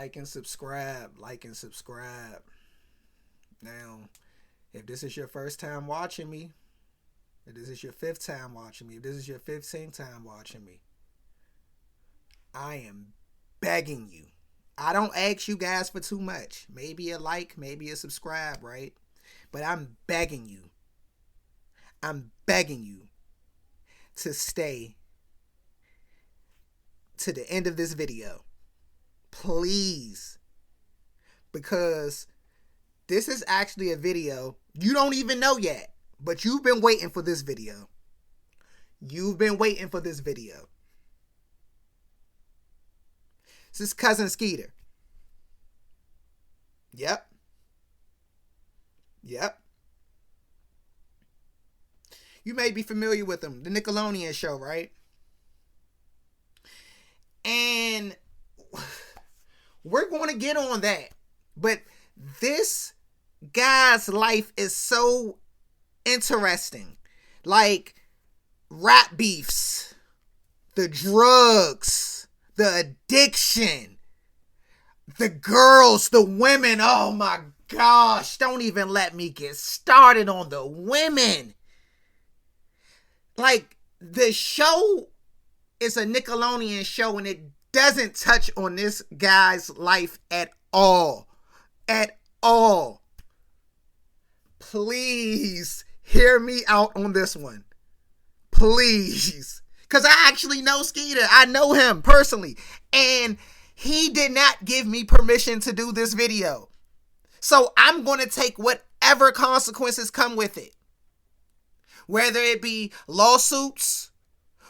like and subscribe. Like and subscribe. Now, if this is your first time watching me, if this is your fifth time watching me, if this is your 15th time watching me, I am begging you. I don't ask you guys for too much. Maybe a like, maybe a subscribe, right? But I'm begging you. I'm begging you to stay to the end of this video. Please. Because this is actually a video you don't even know yet. But you've been waiting for this video. You've been waiting for this video. This is Cousin Skeeter. Yep. You may be familiar with him. The Nickelodeon show, right? And we're going to get on that. But this guy's life is so interesting. Like rap beefs, the drugs, the addiction, the girls, the women. Oh my gosh, don't even let me get started on the women. Like, the show is a Nickelodeon show and it doesn't touch on this guy's life at all. At all. Please hear me out on this one. Please. Because I actually know Skeeter. I know him personally. And he did not give me permission to do this video. So I'm going to take whatever consequences come with it. Whether it be lawsuits,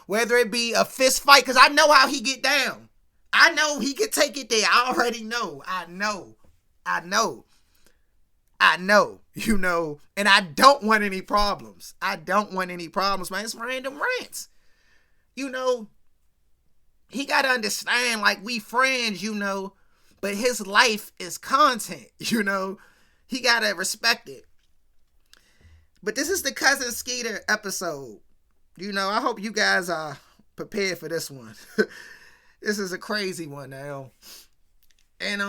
whether it be a fist fight, because I know how he get down. I know he could take it there. I already know. I know. You know, and I don't want any problems. Man. It's Randumb Rants. You know, he got to understand, like, we friends, you know, but his life is content, you know. He got to respect it. But this is the Cousin Skeeter episode. You know, I hope you guys are prepared for this one. This is a crazy one now. And,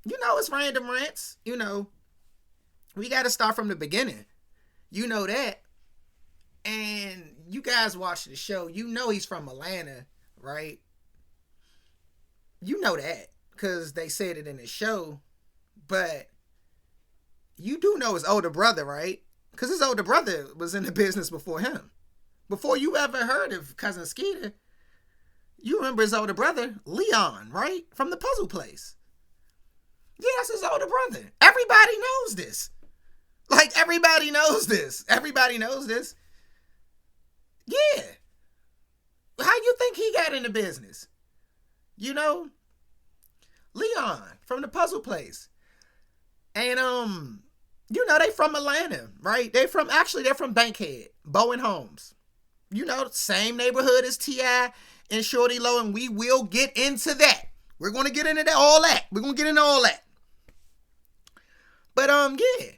you know, it's Randumb Rants. You know, we got to start from the beginning. You know that. And you guys watch the show. You know he's from Atlanta, right? You know that because they said it in the show. But you do know his older brother, right? Because his older brother was in the business before him. Before you ever heard of Cousin Skeeter, you remember his older brother, Leon, right? From the Puzzle Place. Yeah, that's his older brother. Everybody knows this. Like, everybody knows this. Everybody knows this. Yeah. How you think he got into business? You know? Leon from the Puzzle Place. And, you know, they from Atlanta, right? They're from Bankhead, Bowen Homes. You know, same neighborhood as T.I. and Shorty Low, and we will get into that. We're going to get into that, all that. We're going to get into all that. But, yeah.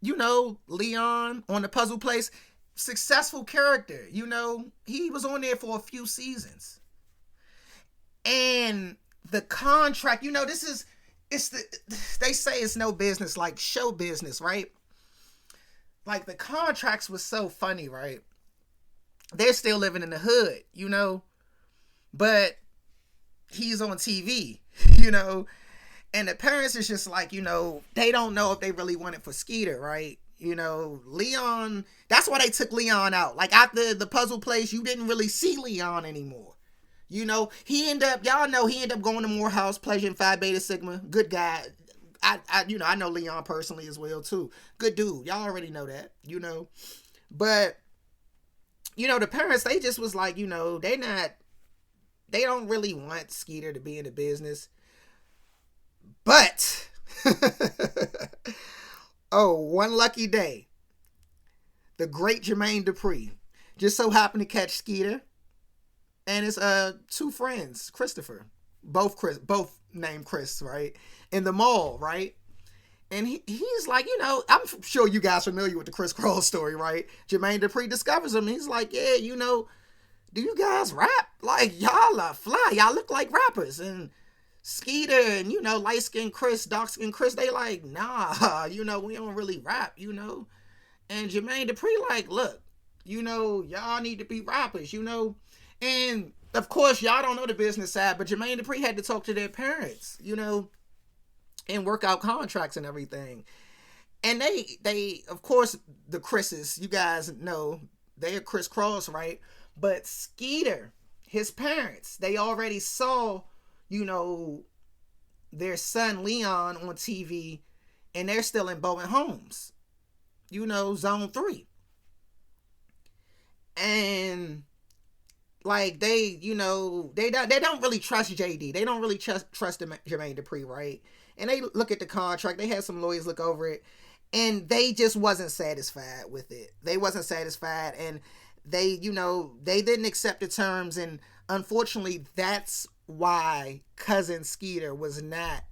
You know, Leon on the Puzzle Place, successful character. You know, he was on there for a few seasons. And the contract, you know, they say it's no business like show business, right? Like, the contracts was so funny, right? They're still living in the hood, you know, but he's on TV, you know, and the parents is just like, you know, they don't know if they really want it for Skeeter, right? You know, Leon, that's why they took Leon out. Like, after the Puzzle Place, you didn't really see Leon anymore. You know, he ended up going to Morehouse, Pleasure, and Phi Beta Sigma. Good guy. I know Leon personally as well, too. Good dude. Y'all already know that, you know. But, you know, the parents, they just was like, you know, they don't really want Skeeter to be in the business. But, one lucky day, the great Jermaine Dupri just so happened to catch Skeeter and his two friends, Christopher, both named Chris, right, in the mall, right? And he's like, you know, I'm sure you guys are familiar with the Chris Crow story, right? Jermaine Dupri discovers him. He's like, yeah, you know, do you guys rap? Like, y'all are fly. Y'all look like rappers. And Skeeter and, light skinned Chris, dark skinned Chris, they like, nah, we don't really rap, And Jermaine Dupri like, look, y'all need to be rappers, And of course, y'all don't know the business side, but Jermaine Dupri had to talk to their parents, and work out contracts and everything. And they of course, the Chris's, you guys know, they're crisscross, right? But Skeeter, his parents, they already saw, their son Leon on TV, and they're still in Bowen Homes, Zone 3. And like they don't really trust JD. They don't really trust Jermaine Dupri, right? And they look at the contract. They had some lawyers look over it, and they just wasn't satisfied with it. They wasn't satisfied, and they didn't accept the terms, and unfortunately, that's why Cousin Skeeter was not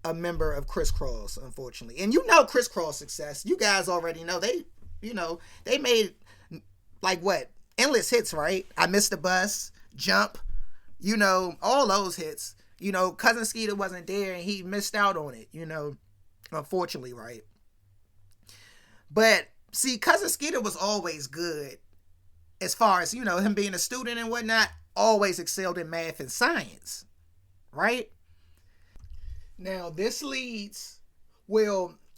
a member of Criss Cross, unfortunately. And Criss Cross success. You guys already know they made like what? Endless hits, right? I Missed the Bus, Jump, all those hits. Cousin Skeeter wasn't there and he missed out on it, unfortunately, right? But see, Cousin Skeeter was always good as far as, him being a student and whatnot, always excelled in math and science, right? Now, this leads,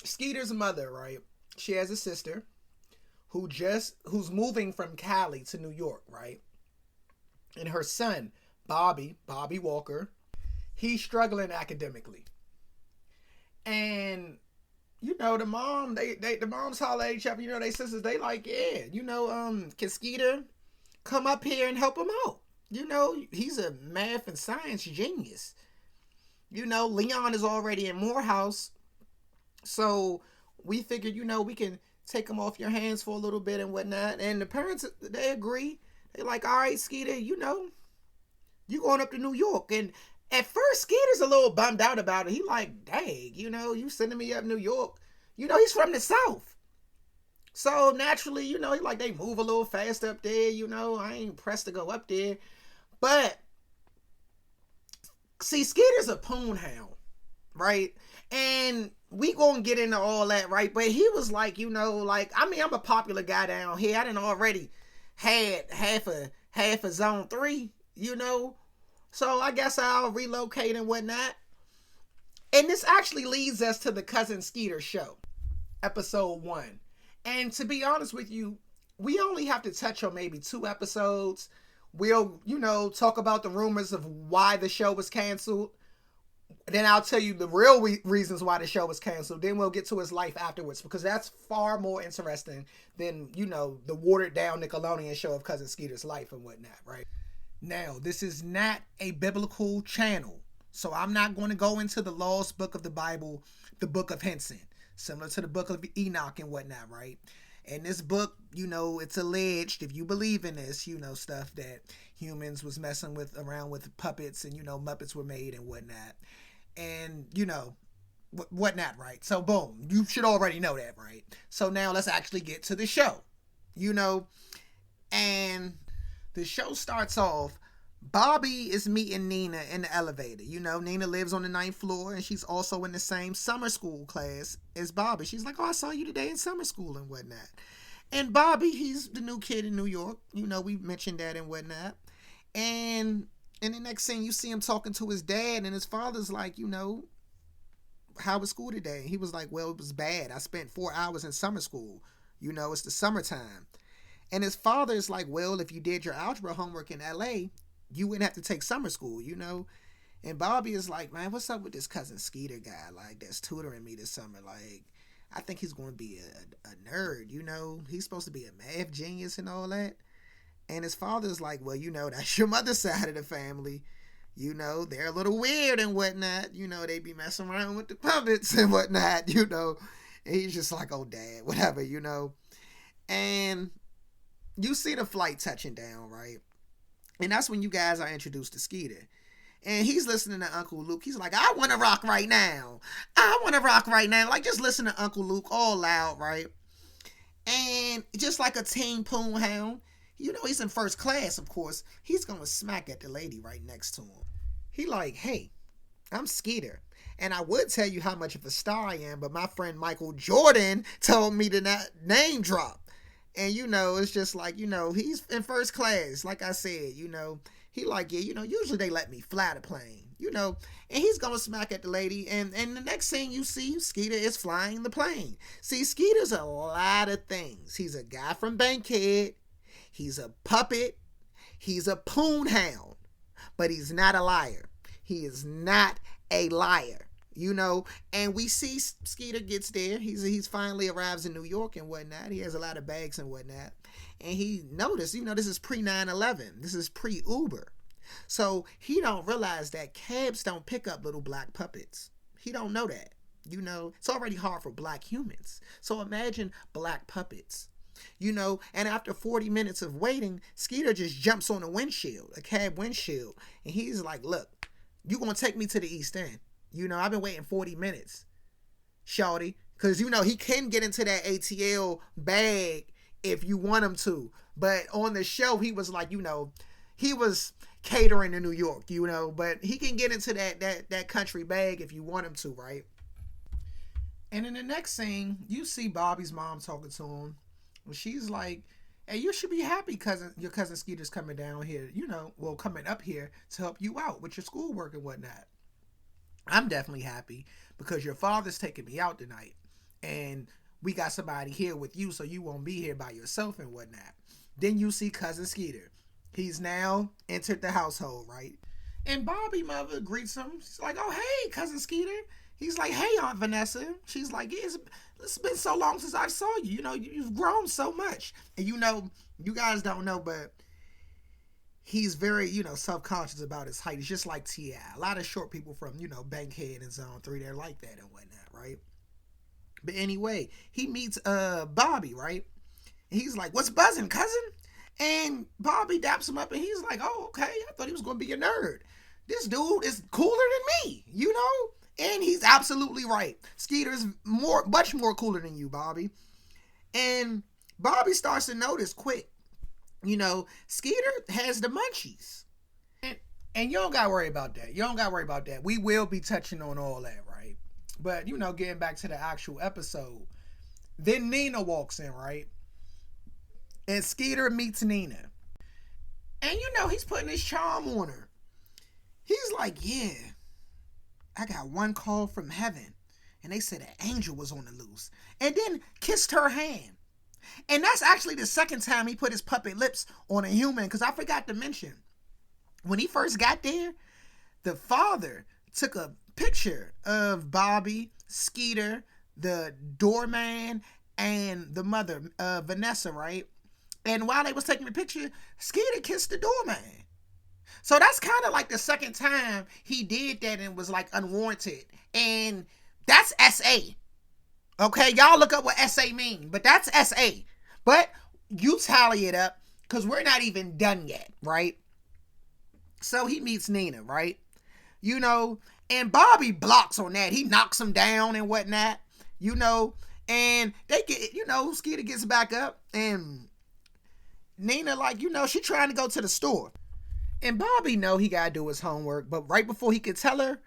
Skeeter's mother, right? She has a sister who's moving from Cali to New York, right? And her son, Bobby Walker, he's struggling academically. And the moms holler at each other, they sisters, they like, yeah, can Skeeter come up here and help him out? He's a math and science genius. Leon is already in Morehouse. So we figured, we can take him off your hands for a little bit and whatnot. And the parents, they agree. They're like, all right, Skeeter, you going up to New York. And at first, Skeeter's a little bummed out about it. He like, dang, you sending me up New York. He's from the South. So naturally, he like, they move a little fast up there. I ain't pressed to go up there. But see, Skeeter's a poon hound, right? And we gonna get into all that, right? But he was like, I'm a popular guy down here. I done already had half a Zone 3, So I guess I'll relocate and whatnot. And this actually leads us to the Cousin Skeeter show, episode 1. And to be honest with you, we only have to touch on maybe 2 episodes. We'll, talk about the rumors of why the show was canceled. Then I'll tell you the real reasons why the show was canceled. Then we'll get to his life afterwards, because that's far more interesting than, the watered down Nickelodeon show of Cousin Skeeter's life and whatnot, right? Now, this is not a biblical channel, so I'm not going to go into the lost book of the Bible, the book of Henson, similar to the book of Enoch and whatnot, right? And this book, it's alleged, if you believe in this, stuff that humans was messing around with puppets and, Muppets were made and whatnot. And, whatnot, right? So, boom, you should already know that, right? So now let's actually get to the show, And the show starts off, Bobby is meeting Nina in the elevator. Nina lives on the 9th floor, and she's also in the same summer school class as Bobby. She's like, oh, I saw you today in summer school and whatnot. And Bobby, he's the new kid in New York. We mentioned that and whatnot. And in the next scene, you see him talking to his dad, and his father's like, how was school today? He was like, well, it was bad. I spent 4 hours in summer school. It's the summertime. And his father is like, well, if you did your algebra homework in LA, you wouldn't have to take summer school, And Bobby is like, man, what's up with this Cousin Skeeter guy, like, that's tutoring me this summer? Like, I think he's going to be a nerd, He's supposed to be a math genius and all that. And his father's like, well, that's your mother's side of the family. They're a little weird and whatnot. They be messing around with the puppets and whatnot, And he's just like, oh, dad, whatever, And you see the flight touching down, right? And that's when you guys are introduced to Skeeter. And he's listening to Uncle Luke. He's like, I want to rock right now. I want to rock right now. Like, just listen to Uncle Luke all loud, right? And just like a teen poon hound, he's in first class, of course. He's going to smack at the lady right next to him. He like, hey, I'm Skeeter. And I would tell you how much of a star I am, but my friend Michael Jordan told me to not name drop. And it's just like, he's in first class, like I said, he like, yeah, usually they let me fly the plane, and he's gonna smack at the lady, and the next thing you see, Skeeter is flying the plane. See, Skeeter's a lot of things. He's a guy from Bankhead, he's a puppet, he's a poon hound, but he's not a liar. He is not a liar. And we see Skeeter gets there. He's finally arrives in New York and whatnot. He has a lot of bags and whatnot. And he noticed, this is pre 9/11. This is pre Uber. So he don't realize that cabs don't pick up little black puppets. He don't know that. It's already hard for black humans. So imagine black puppets. And after 40 minutes of waiting, Skeeter just jumps on a cab windshield. And he's like, look, you gonna take me to the East End. I've been waiting 40 minutes, shawty. Because, he can get into that ATL bag if you want him to. But on the show, he was like, he was catering to New York, But he can get into that country bag if you want him to, right? And in the next scene, you see Bobby's mom talking to him. She's like, hey, you should be happy, your cousin Skeeter's coming down here, coming up here to help you out with your schoolwork and whatnot. I'm definitely happy because your father's taking me out tonight and we got somebody here with you so you won't be here by yourself and whatnot. Then you see Cousin Skeeter. He's now entered the household, right? And Bobby mother greets him. She's like, oh, hey, Cousin Skeeter. He's like, hey, Aunt Vanessa. She's like, yeah, it's been so long since I saw you. You've grown so much. And you guys don't know, but he's very, self-conscious about his height. He's just like T.I. A lot of short people from, Bankhead and Zone 3, they're like that and whatnot, right? But anyway, he meets Bobby, right? And he's like, what's buzzing, cousin? And Bobby daps him up and he's like, oh, okay, I thought he was going to be a nerd. This dude is cooler than me, And he's absolutely right. Skeeter's much more cooler than you, Bobby. And Bobby starts to notice quick. Skeeter has the munchies. And you don't got to worry about that. We will be touching on all that, right? But, getting back to the actual episode. Then Nina walks in, right? And Skeeter meets Nina. And, he's putting his charm on her. He's like, yeah, I got one call from heaven. And they said an angel was on the loose. And then kissed her hand. And that's actually the second time he put his puppet lips on a human, because I forgot to mention, when he first got there, the father took a picture of Bobby, Skeeter, the doorman, and the mother, Vanessa, right? And while they was taking the picture, Skeeter kissed the doorman. So that's kind of like the second time he did that and was like unwarranted. And that's SA. Okay, y'all look up what SA mean, but that's SA. But you tally it up because we're not even done yet, right? So he meets Nina, right? And Bobby blocks on that. He knocks him down and whatnot, and they get, Skeeter gets back up and Nina, she trying to go to the store. And Bobby know he got to do his homework, but right before he could tell her,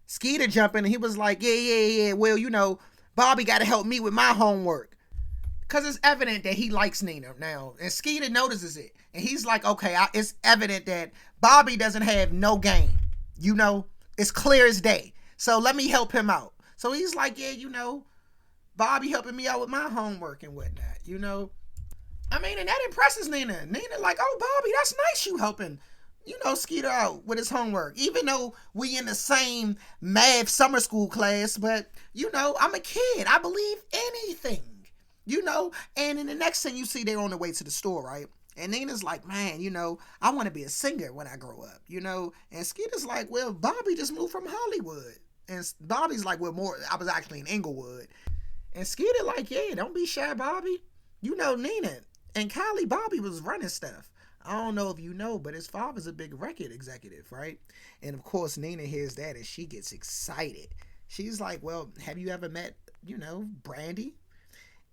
Skeeter jumping and he was like, yeah, well, Bobby got to help me with my homework. Because it's evident that he likes Nina now. And Skeeter notices it. And he's like, okay, it's evident that Bobby doesn't have no game. It's clear as day. So let me help him out. So he's like, yeah, Bobby helping me out with my homework and whatnot, I mean, and that impresses Nina. Nina like, oh, Bobby, that's nice you helping, Skeeter out with his homework. Even though we in the same math summer school class, but, I'm a kid. I believe anything, And in the next thing you see, they're on the way to the store, right? And Nina's like, man, I want to be a singer when I grow up, And Skeeter's like, well, Bobby just moved from Hollywood. And Bobby's like, well, I was actually in Inglewood. And Skeeter like, yeah, don't be shy, Bobby. Nina and Kylie, Bobby was running stuff. I don't know if you know, but his father's a big record executive, right? And of course, Nina hears that and she gets excited. She's like, well, have you ever met, Brandy?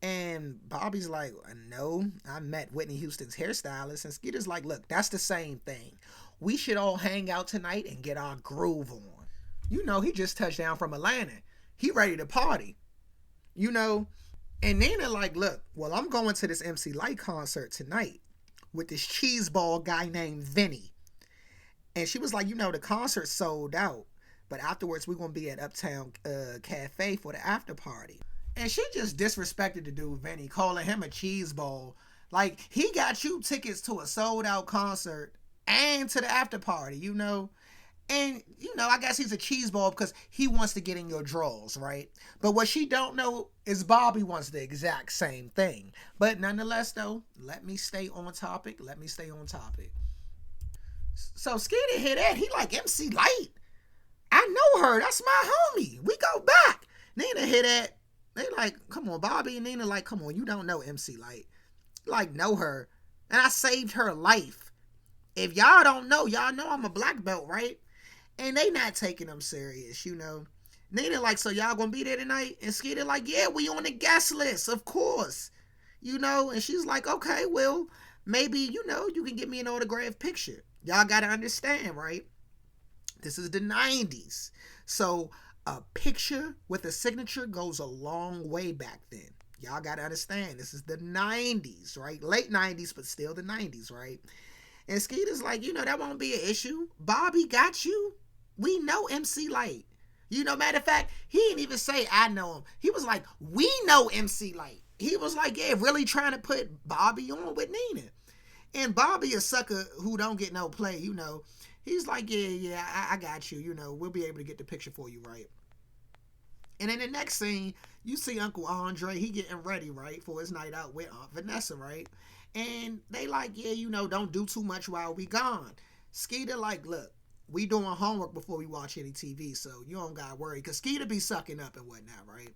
And Bobby's like, no, I met Whitney Houston's hairstylist. And Skeeter's like, look, that's the same thing. We should all hang out tonight and get our groove on. You know, he just touched down from Atlanta. He ready to party. You know, and Nina like, look, well, I'm going to this MC Lyte concert tonight with this cheeseball guy named Vinny. And she was like, you know, the concert sold out, but afterwards we're going to be at Uptown Cafe for the after party. And she just disrespected the dude Vinny, calling him a cheeseball. Like, he got you tickets to a sold out concert and to the after party, you know. And, you know, I guess he's a cheeseball because he wants to get in your drawers, right? But what she don't know is Bobby wants the exact same thing. But nonetheless, though, let me stay on topic. So Skeeter hear that. He like, MC Lyte? I know her. That's my homie. We go back. Nina hear that. They like, come on, Bobby and Nina like, come on, you don't know MC Lyte. Like, know her. And I saved her life. If y'all don't know, y'all know I'm a black belt, right? And they not taking them serious, you know. Nina like, so y'all gonna be there tonight? And Skeeter like, yeah, we on the guest list, of course. You know, and she's like, okay, well, maybe, you know, you can get me an autographed picture. Y'all gotta understand, right? This is the 90s. So a picture with a signature goes a long way back then. Y'all gotta understand, this is the 90s, right? Late 90s, but still the 90s, right? And Skeeter's like, you know, that won't be an issue. Bobby got you. We know MC Lyte. You know, matter of fact, he didn't even say, I know him. He was like, we know MC Lyte. He was like, yeah, really trying to put Bobby on with Nina. And Bobby, a sucker who don't get no play, you know. He's like, yeah, I got you. You know, we'll be able to get the picture for you, right? And in the next scene, you see Uncle Andre, he getting ready, right, for his night out with Aunt Vanessa, right? And they like, yeah, you know, don't do too much while we gone. Skeeter like, look, we doing homework before we watch any TV, so you don't gotta worry, because Skeeter be sucking up and whatnot, right?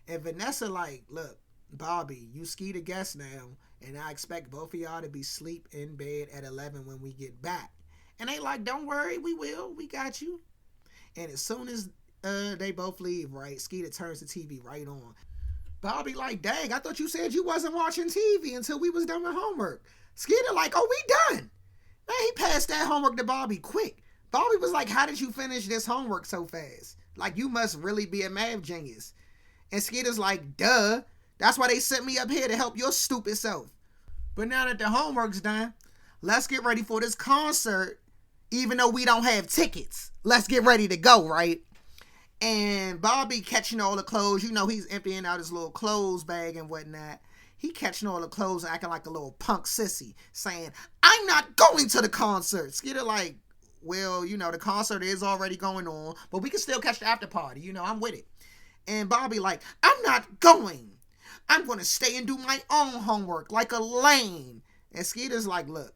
And Vanessa like, look, Bobby, you Skeeter guest now, and I expect both of y'all to be asleep in bed at 11 when we get back. And they like, don't worry, we will, we got you. And as soon as they both leave, right, Skeeter turns the TV right on. Bobby like, dang, I thought you said you wasn't watching TV until we was done with homework. Skeeter like, oh, we done. Man, he passed that homework to Bobby quick. Bobby was like, how did you finish this homework so fast? Like, you must really be a math genius. And Skeeter's like, duh. That's why they sent me up here to help your stupid self. But now that the homework's done, let's get ready for this concert, even though we don't have tickets. Let's get ready to go, right? And Bobby catching all the clothes. You know, he's emptying out his little clothes bag and whatnot. He catching all the clothes and acting like a little punk sissy, saying, I'm not going to the concert. Skeeter like, well, you know, the concert is already going on, but we can still catch the after party. You know, I'm with it. And Bobby like, I'm not going. I'm going to stay and do my own homework like a lame. And Skeeter's like, look,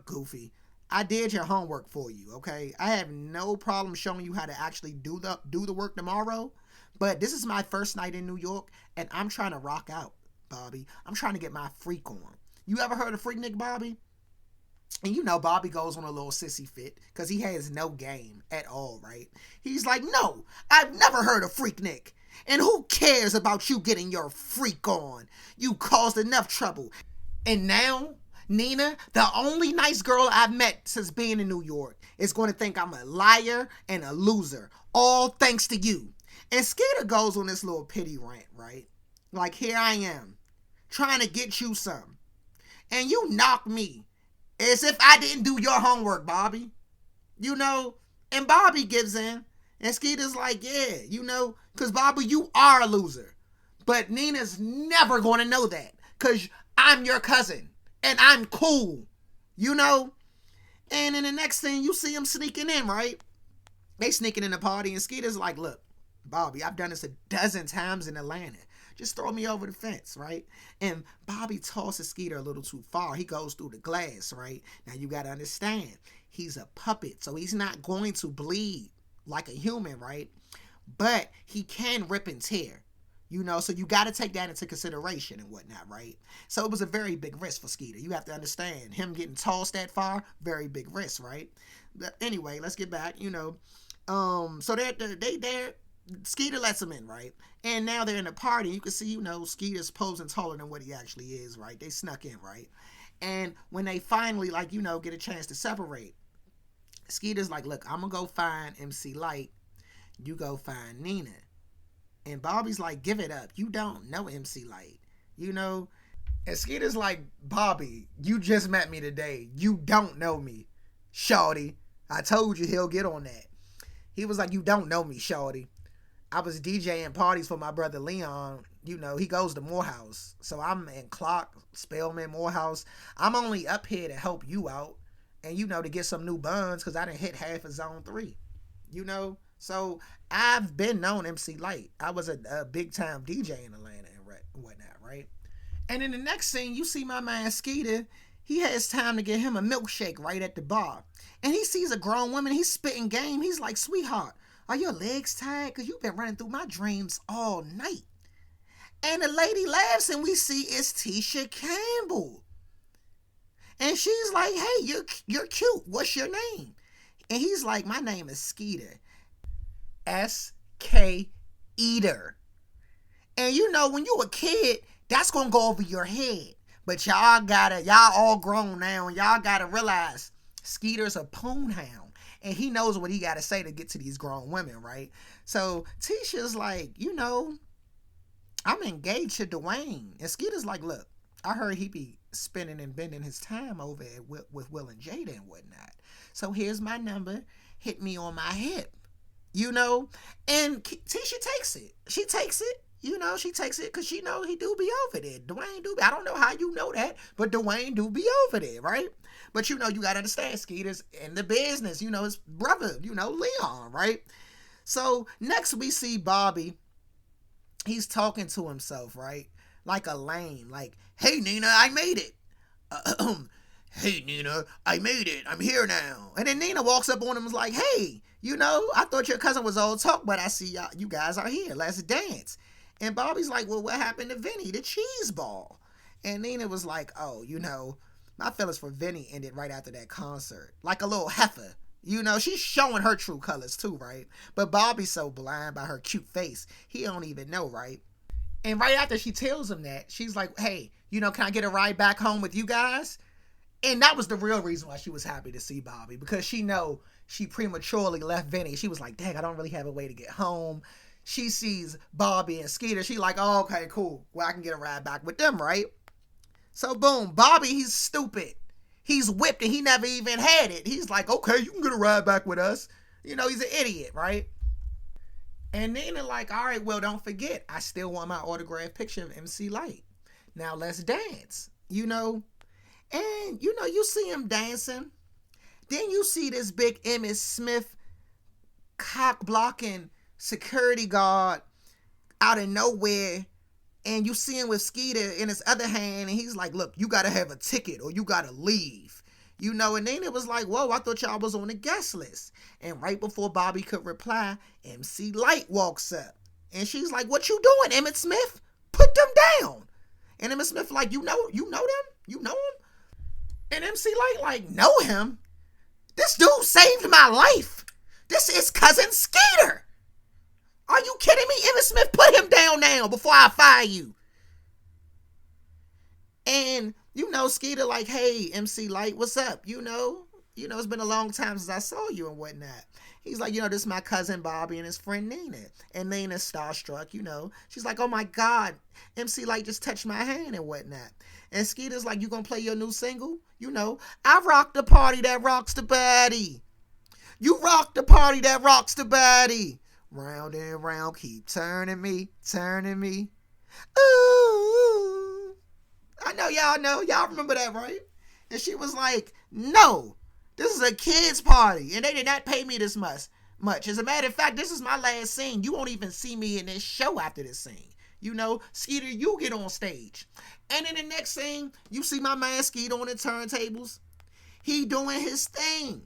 Goofy. I did your homework for you, okay? I have no problem showing you how to actually do the work tomorrow, but this is my first night in New York, and I'm trying to rock out, Bobby. I'm trying to get my freak on. You ever heard of Freaknik, Bobby? And you know Bobby goes on a little sissy fit because he has no game at all, right? He's like, no, I've never heard of Freaknik. And who cares about you getting your freak on? You caused enough trouble. And now, Nina, the only nice girl I've met since being in New York, is going to think I'm a liar and a loser. All thanks to you. And Skeeter goes on this little pity rant, right? Like, here I am, trying to get you some. And you knock me. As if I didn't do your homework, Bobby. You know? And Bobby gives in. And Skeeter's like, yeah, you know, because Bobby, you are a loser. But Nina's never going to know that because I'm your cousin and I'm cool, you know? And in the next thing, you see them sneaking in, right? They sneaking in the party and Skeeter's like, look, Bobby, I've done this a dozen times in Atlanta. Just throw me over the fence, right? And Bobby tosses Skeeter a little too far. He goes through the glass, right? Now you got to understand, he's a puppet, so he's not going to bleed like a human, right? But he can rip and tear, you know, so you got to take that into consideration and whatnot, right? So it was a very big risk for Skeeter. You have to understand, him getting tossed that far, very big risk, right? But anyway, let's get back, you know. So they're there. Skeeter lets him in, right? And now they're in a party. You can see, Skeeter's posing taller than what he actually is, right? They snuck in, right? And when they finally, get a chance to separate, Skeeter's like, look, I'm going to go find MC Light. You go find Nina. And Bobby's like, give it up. You don't know MC Light. And Skeeter's like, Bobby, you just met me today. You don't know me, shawty. I told you he'll get on that. He was like, you don't know me, shawty. I was DJing parties for my brother Leon. He goes to Morehouse. So I'm in Clock, Spellman, Morehouse. I'm only up here to help you out. And, to get some new buns because I done hit half of Zone 3. So I've been known MC Light. I was a big-time DJ in Atlanta and whatnot, right? And in the next scene, you see my man Skeeter. He has time to get him a milkshake right at the bar. And he sees a grown woman. He's spitting game. He's like, sweetheart, are your legs tired? Because you've been running through my dreams all night. And the lady laughs, and we see it's Tisha Campbell. And she's like, hey, you're cute. What's your name? And he's like, my name is Skeeter. S-K Eater. And when you a kid, that's going to go over your head. But y'all all grown now, and y'all gotta realize Skeeter's a poon hound. And he knows what he gotta say to get to these grown women, right? So Tisha's like, I'm engaged to Dwayne. And Skeeter's like, look, I heard he be spending and bending his time over with Will and Jada and whatnot. So here's my number. Hit me on my hip. And Tisha takes it. She takes it. She takes it because she know he do be over there. Dwayne do be. I don't know how you know that, but Dwayne do be over there, right? But you got to understand, Skeeter's in the business. His brother, Leon, right? So next we see Bobby. He's talking to himself, right? Like a lame, like, hey, Nina, I made it. Hey, Nina, I made it. I'm here now. And then Nina walks up on him and is like, hey, I thought your cousin was all talk, but I see you guys are here. Let's dance. And Bobby's like, well, what happened to Vinny, the cheese ball? And Nina was like, oh, my feelings for Vinny ended right after that concert. Like a little heifer. She's showing her true colors too, right? But Bobby's so blind by her cute face, he don't even know, right? And right after she tells him that, she's like, hey, can I get a ride back home with you guys? And that was the real reason why she was happy to see Bobby, because she prematurely left Vinny. She was like, dang, I don't really have a way to get home. She sees Bobby and Skeeter. She like, oh, okay, cool. Well, I can get a ride back with them, right? So, boom. Bobby, he's stupid. He's whipped and he never even had it. He's like, okay, you can get a ride back with us. He's an idiot, right? And Nina like, all right, well, don't forget, I still want my autographed picture of MC Light. Now, let's dance, And, you see him dancing. Then you see this big Emmitt Smith cock-blocking security guard out of nowhere, and you see him with Skeeter in his other hand, and he's like, look, you gotta have a ticket or you gotta leave, and then it was like, whoa, I thought y'all was on the guest list. And right before Bobby could reply, MC Light walks up, and she's like, what you doing, Emmitt Smith? Put them down. And Emmitt Smith like, you know them? You know him? And MC Light like, know him? This dude saved my life. This is Cousin Skeeter. Are you kidding me? Emmitt Smith, put him down now before I fire you. And, Skeeter like, hey, MC Light, what's up? It's been a long time since I saw you and whatnot. He's like, this is my cousin Bobby and his friend Nina. And Nina's starstruck, She's like, oh my God, MC Light just touched my hand and whatnot. And Skeeter's like, you gonna play your new single? I rock the party that rocks the body. You rock the party that rocks the body. Round and round, keep turning me. Ooh. I know y'all know. Y'all remember that, right? And she was like, no, this is a kid's party. And they did not pay me this much. As a matter of fact, this is my last scene. You won't even see me in this show after this scene. Skeeter, you get on stage. And in the next scene, you see my man Skeeter on the turntables. He doing his thing.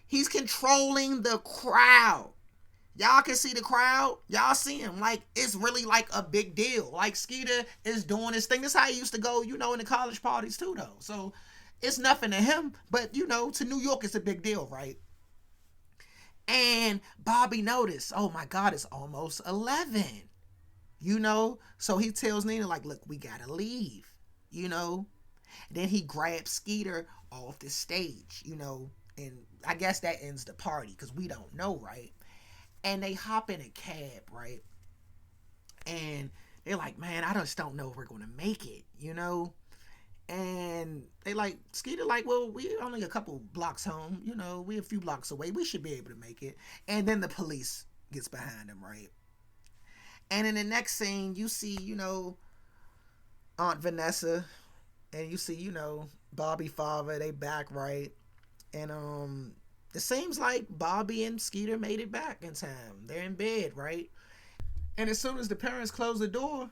He's controlling the crowd. Y'all can see the crowd. Y'all see him. Like, it's really like a big deal. Like, Skeeter is doing his thing. This is how he used to go, in the college parties too, though. So, it's nothing to him. But, to New York, it's a big deal, right? And Bobby noticed, oh my God, it's almost 11. So he tells Nina, like, look, we gotta leave, Then he grabs Skeeter off the stage, and I guess that ends the party because we don't know, right? And they hop in a cab, right? And they're like, man, I just don't know if we're gonna make it, And they like, Skeeter like, well, we only a couple blocks home, we a few blocks away, we should be able to make it. And then the police gets behind them, right? And in the next scene, you see, Aunt Vanessa, and you see, Bobby father, they back, right? And it seems like Bobby and Skeeter made it back in time. They're in bed, right? And as soon as the parents close the door,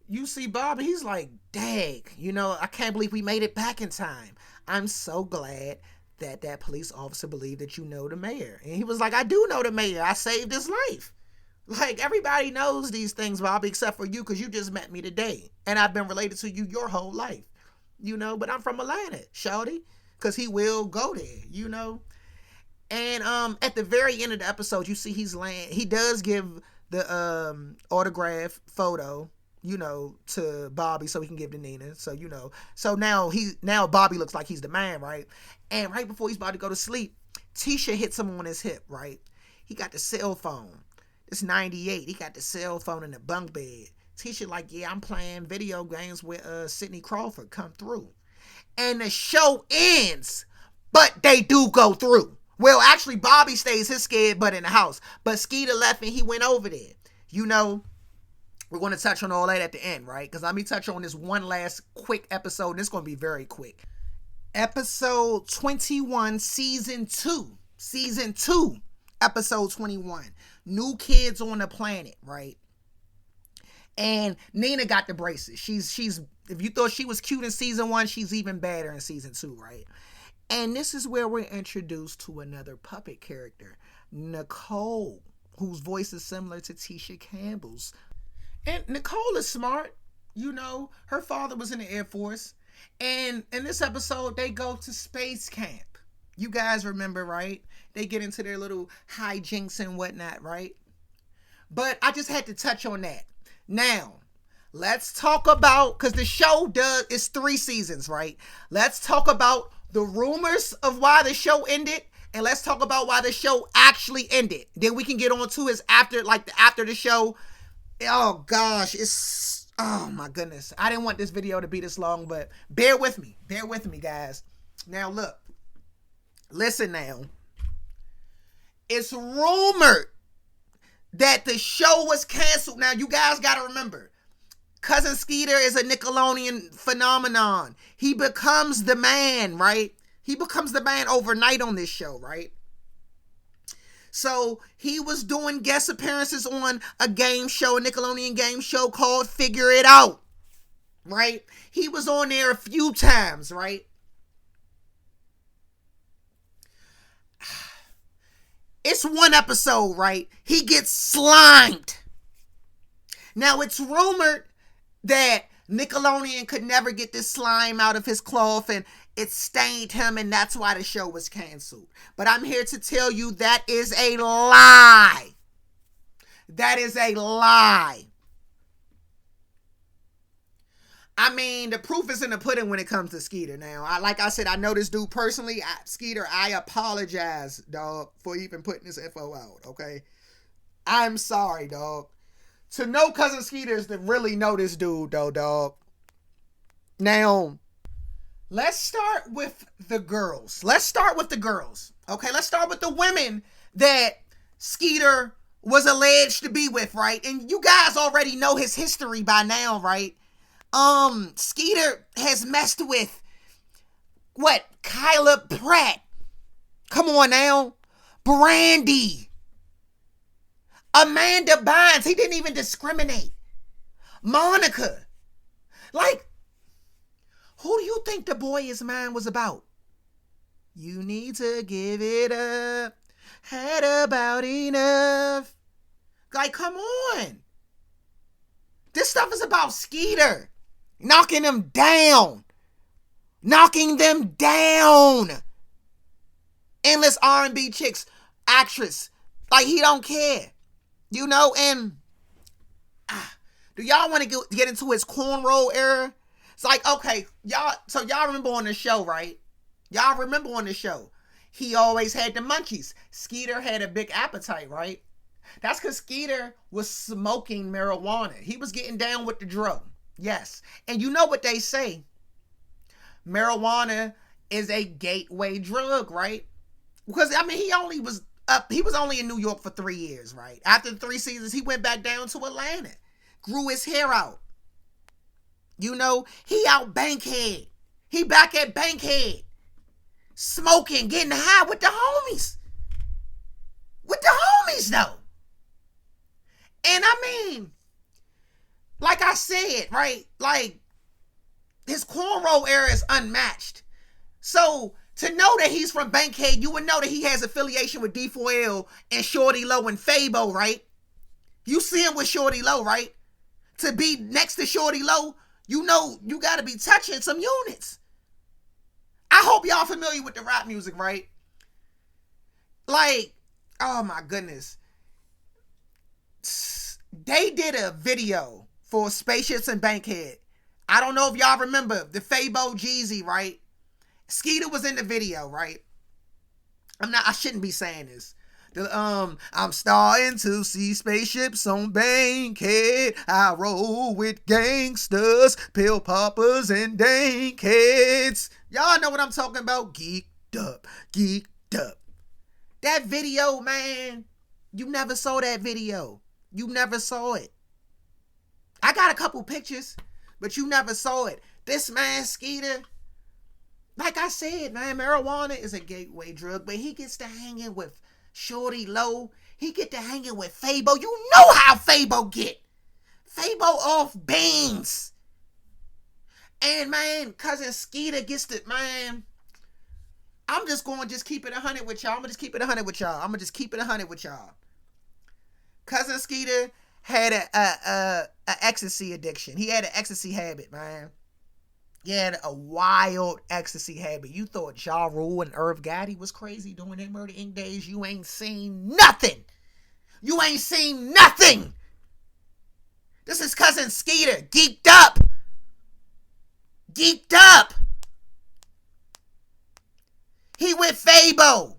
you see Bobby, he's like, dang, I can't believe we made it back in time. I'm so glad that police officer believed that you know the mayor. And he was like, I do know the mayor. I saved his life. Like, everybody knows these things, Bobby, except for you, because you just met me today. And I've been related to you your whole life. But I'm from Atlanta, shawty. Because he will go there, And at the very end of the episode, you see he does give the autograph photo, to Bobby so he can give to Nina. So, so now Bobby looks like he's the man, right? And right before he's about to go to sleep, Tisha hits him on his hip, right? He got the cell phone. It's 98. He got the cell phone in the bunk bed. Tisha like, yeah, I'm playing video games with Sidney Crawford. Come through. And the show ends, but they do go through. Well, actually, Bobby stays his scared butt in the house. But Skeeter left and he went over there. We're going to touch on all that at the end, right? Because let me touch on this one last quick episode. And it's going to be very quick. Episode 21, Season 2. Season 2, Episode 21. New Kids on the Planet, right? And Nina got the braces. She's if you thought she was cute in Season 1, she's even better in Season 2, right? And this is where we're introduced to another puppet character, Nicole, whose voice is similar to Tisha Campbell's. And Nicole is smart. Her father was in the Air Force. And in this episode, they go to space camp. You guys remember, right? They get into their little hijinks and whatnot, right? But I just had to touch on that. Now, let's talk about, because the show it's 3 seasons, right? Let's talk about the rumors of why the show ended, and let's talk about why the show actually ended. Then we can get on to after the show. Oh gosh, oh my goodness. I didn't want this video to be this long, but bear with me, guys. Now look, listen now. It's rumored that the show was canceled. Now you guys got to remember, Cousin Skeeter is a Nickelodeon phenomenon. He becomes the man, right? He becomes the man overnight on this show, right? So he was doing guest appearances on a game show, a Nickelodeon game show called Figure It Out, right? He was on there a few times, right? It's one episode, right? He gets slimed. Now, it's rumored that Nickelodeon could never get this slime out of his cloth and it stained him, and that's why the show was canceled. But I'm here to tell you that is a lie. That is a lie. I mean, the proof is in the pudding when it comes to Skeeter. Now, like I said, I know this dude personally. Skeeter, I apologize, dog, for even putting this info out, okay? I'm sorry, dog. To know Cousin Skeeter is to really know this dude, though, dog. Now, let's start with the girls. Okay, let's start with the women that Skeeter was alleged to be with, right? And you guys already know his history by now, right? Skeeter has messed with, Kyla Pratt. Come on now. Brandy. Amanda Bynes. He didn't even discriminate. Monica. Who do you think the boy is mine was about? You need to give it up. Had about enough. Come on. This stuff is about Skeeter. Knocking them down. Endless R&B chicks. actress. Like, he don't care. You know, and do y'all want to get into his cornrow era? It's like, okay, y'all remember on the show, right? Y'all remember on the show, he always had the munchies. Skeeter had a big appetite, right? That's because Skeeter was smoking marijuana. He was getting down with the drug. Yes. And you know what they say? Marijuana is a gateway drug, right? Because, I mean, he was only in New York for 3 years, right? After the 3 seasons, he went back down to Atlanta. Grew his hair out. You know, he out Bankhead. He back at Bankhead. Smoking, getting high with the homies. With the homies, though. And I mean, like I said, right? Like, his cornrow era is unmatched. So, to know that he's from Bankhead, you would know that he has affiliation with D4L and Shorty Low and Fabo, right? You see him with Shorty Low, right? To be next to Shorty Low, you know you got to be touching some units. I hope y'all familiar with the rap music, right? Like, oh my goodness. They did a video for Spaceships and Bankhead. I don't know if y'all remember the Fabo Jeezy, right? Skeeter was in the video, right? I shouldn't be saying this. I'm starting to see spaceships on Bankhead. I roll with gangsters, pill poppers, and dankheads. Y'all know what I'm talking about. Geeked up. That video, man, you never saw that video. You never saw it. I got a couple pictures, but you never saw it. This man, Skeeter, like I said, man, marijuana is a gateway drug, but he gets to hanging with Shorty Low. He get to hanging with Fabo. You know how Fabo get. Fabo off beans. And, man, Cousin Skeeter gets to, man, I'm just going to just keep it 100 with y'all. I'm going to just keep it 100 with y'all. Cousin Skeeter had a ecstasy addiction. He had an ecstasy habit, man. He had a wild ecstasy habit. You thought Ja Rule and Irv Gotti was crazy during their Murder Inc. days. You ain't seen nothing. This is Cousin Skeeter. Geeked up. He with Fabo.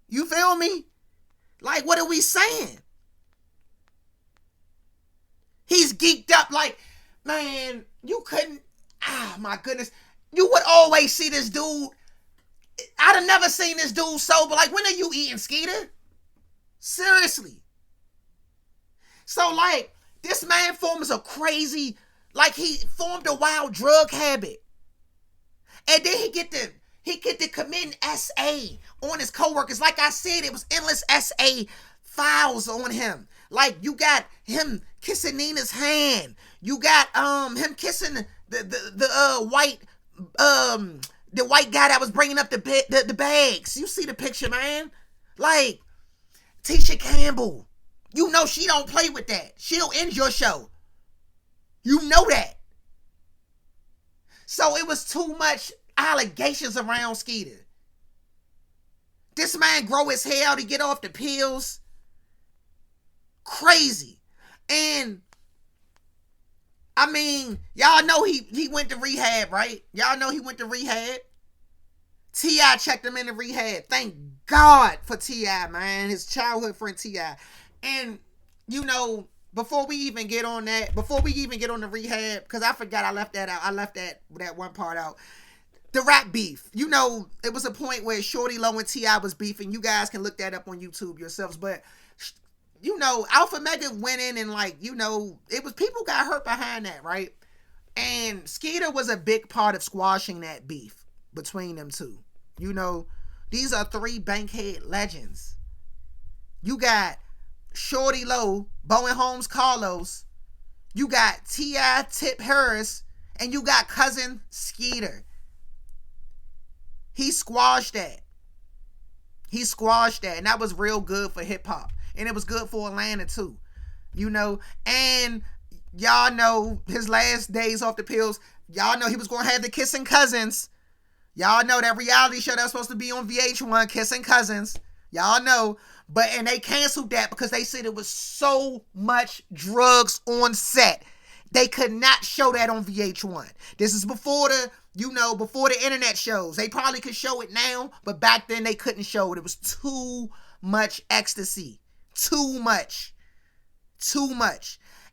You feel me? Like, what are we saying? He's geeked up like, man, you couldn't, my goodness. You would always see this dude. I'd have never seen this dude sober. Like, when are you eating, Skeeter? Seriously. So, like, this man forms a crazy, like, he formed a wild drug habit. And then he get to committing SA on his coworkers. Like I said, it was endless SA files on him. Like, you got him kissing Nina's hand. You got him kissing the white guy that was bringing up the bags. You see the picture, man? Like, Tisha Campbell. You know she don't play with that. She'll end your show. You know that. So it was too much allegations around Skeeter. This man grow his hair out to get off the pills. Crazy. And I mean, y'all know he went to rehab, right? Y'all know he went to rehab. T.I. checked him into rehab. Thank God for T.I., man. His childhood friend T.I. And, you know, before we even get on the rehab, because I forgot I left that out. I left that one part out. The rap beef. You know, it was a point where Shorty Low and T.I. was beefing. You guys can look that up on YouTube yourselves. But, you know, Alpha Mega went in and, like, you know, it was, people got hurt behind that, right? And Skeeter was a big part of squashing that beef between them two. You know, these are 3 Bankhead legends. You got Shorty Low, Bowen Holmes Carlos. You got T.I. Tip Harris. And you got Cousin Skeeter. He squashed that. And that was real good for hip-hop. And it was good for Atlanta, too. You know, and y'all know his last days off the pills. Y'all know he was going to have the kissing cousins. Y'all know that reality show that was supposed to be on VH1, Kissing Cousins. Y'all know. And they canceled that because they said it was so much drugs on set. They could not show that on VH1. This is before before the internet shows. They probably could show it now, but back then they couldn't show it. It was too much ecstasy. Too much.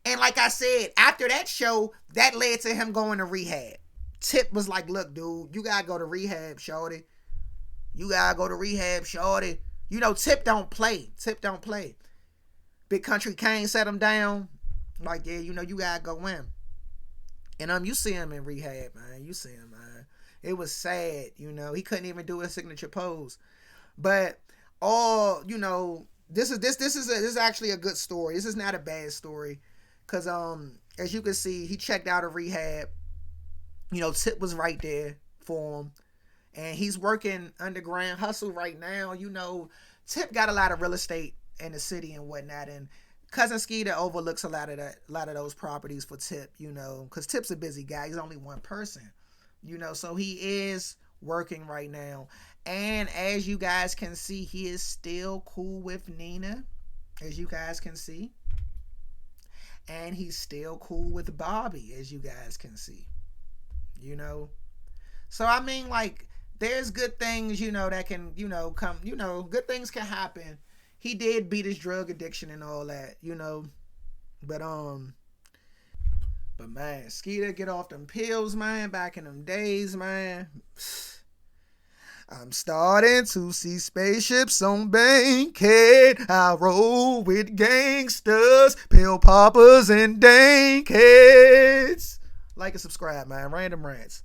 And like I said, after that show, that led to him going to rehab. Tip was like, look, dude, you gotta go to rehab, shorty. Tip don't play. Big Country Kane set him down. Like, yeah, you gotta go in. And you see him in rehab, man. It was sad, He couldn't even do his signature pose. But this is actually a good story. This is not a bad story. Cause as you can see, he checked out of rehab. Tip was right there for him. And he's working underground hustle right now. Tip got a lot of real estate in the city and whatnot. And Cousin Skeeter overlooks a lot of those properties for Tip, because Tip's a busy guy. He's only one person, so he is working right now. And as you guys can see, he is still cool with Nina, as you guys can see. And he's still cool with Bobby, as you guys can see. So I mean, like, there's good things, that can, come, good things can happen. He did beat his drug addiction and all that, but man, Skeeter get off them pills, man, back in them days, man. I'm starting to see spaceships on Bankhead. I roll with gangsters, pill poppers, and dankheads. Like and subscribe, man. Randumb Rants.